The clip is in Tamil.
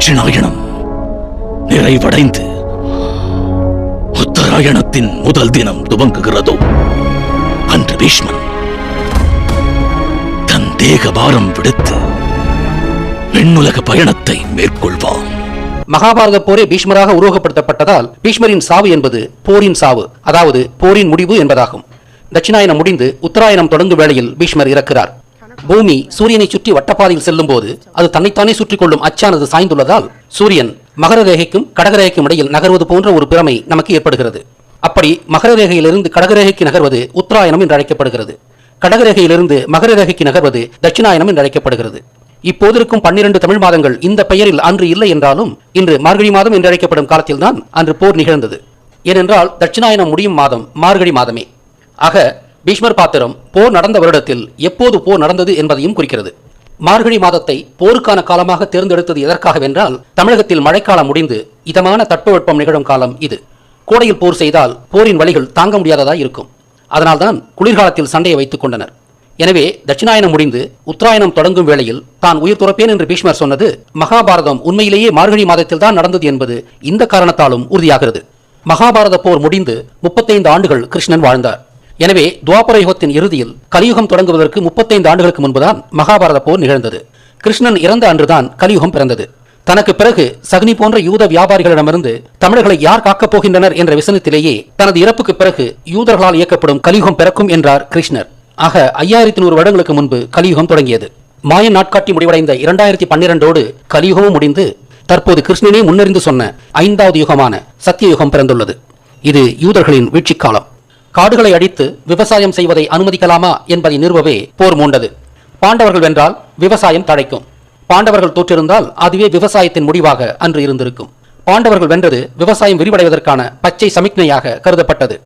தட்சிணாயனம் நிறைவடைந்து உத்தராயணத்தின் முதல் தினம் துவங்குகிறதோ அன்று பீஷ்மன் தன் தேகபாரம் விடுத்து விண்ணுலக பயணத்தை மேற்கொள்வான். மகாபாரத போரே பீஷ்மராக உருவகப்படுத்தப்பட்டதால் பீஷ்மரின் சாவு என்பது போரின் சாவு, அதாவது போரின் முடிவு என்பதாகும். தட்சிணாயனம் முடிந்து உத்தராயணம் தொடங்கும் வேளையில் பீஷ்மர் இறக்கிறார். பூமி சூரியனை சுற்றி வட்டப்பாதையில் செல்லும் போது அது தன்னைத்தானே சுற்றிக் கொள்ளும் அச்சானது சாய்ந்துள்ளதால் சூரியன் மகர ரேகைக்கும் கடகரேகைக்கும் இடையில் நகர்வது போன்ற ஒரு பிரமை நமக்கு ஏற்படுகிறது. அப்படி மகர ரேகையிலிருந்து கடகரேகைக்கு நகர்வது உத்தராயணம் என்று அழைக்கப்படுகிறது. கடகரேகையிலிருந்து மகர ரேகைக்கு நகர்வது தட்சிணாயனம் என்று அழைக்கப்படுகிறது. இப்போது இருக்கும் 12 தமிழ் மாதங்கள் இந்த பெயரில் அன்று இல்லை என்றாலும் இன்று மார்கழி மாதம் என்று அழைக்கப்படும் காலத்தில்தான் அன்று போர் நிகழ்ந்தது. ஏனென்றால் தட்சிணாயனம் முடியும் மாதம் மார்கழி மாதமே. ஆக பீஷ்மர் பாத்திரம் போர் நடந்த வருடத்தில் எப்போது போர் நடந்தது என்பதையும் குறிக்கிறது. மார்கழி மாதத்தை போருக்கான காலமாக தேர்ந்தெடுத்தது எதற்காகவென்றால் தமிழகத்தில் மழைக்காலம் முடிந்து இதமான தட்பவெப்பம் நிகழும் காலம் இது. கோடையில் போர் செய்தால் போரின் வலிகள் தாங்க முடியாததாய் இருக்கும். அதனால்தான் குளிர்காலத்தில் சண்டையை வைத்துக் கொண்டனர். எனவே தட்சிணாயனம் முடிந்து உத்தராயணம் தொடங்கும் வேளையில் தான் உயிர் துறப்பேன் என்று பீஷ்மர் சொன்னது மகாபாரதம் உண்மையிலேயே மார்கழி மாதத்தில் தான் நடந்தது என்பது இந்த காரணத்தாலும் உறுதியாகிறது. மகாபாரத போர் முடிந்து 35 ஆண்டுகள் கிருஷ்ணன் வாழ்ந்தார். எனவே துவாபர யுகத்தின் இறுதியில் கலியுகம் தொடங்குவதற்கு 35 ஆண்டுகளுக்கு முன்புதான் மகாபாரத போர் நிகழ்ந்தது. கிருஷ்ணன் இறந்த அன்றுதான் கலியுகம் பிறந்தது. தனக்கு பிறகு சகுனி போன்ற யூத வியாபாரிகளிடமிருந்து தமிழர்களை யார் காக்கப் போகின்றனர் என்ற விசனத்திலேயே தனது இறப்புக்கு பிறகு யூதர்களால் இயக்கப்படும் கலியுகம் பிறக்கும் என்றார் கிருஷ்ணர். ஆக 5100 வருடங்களுக்கு முன்பு கலியுகம் தொடங்கியது. மாயன் நாட்காட்டி முடிவடைந்த 2012ஓடு கலியுகமும் முடிந்து தற்போது கிருஷ்ணனே முன்னறிந்து சொன்ன 5வது யுகமான சத்திய யுகம் பிறந்துள்ளது. இது யூதர்களின் வீழ்ச்சி காலம். காடுகளை அடித்து விவசாயம் செய்வதை அனுமதிக்கலாமா என்பதை நிறுவவே போர் மூண்டது. பாண்டவர்கள் வென்றால் விவசாயம் தழைக்கும். பாண்டவர்கள் தோற்றிருந்தால் அதுவே விவசாயத்தின் முடிவாக அன்று இருந்திருக்கும். பாண்டவர்கள் வென்றது விவசாயம் விரிவடைவதற்கான பச்சை சமிக்ஞையாக கருதப்பட்டது.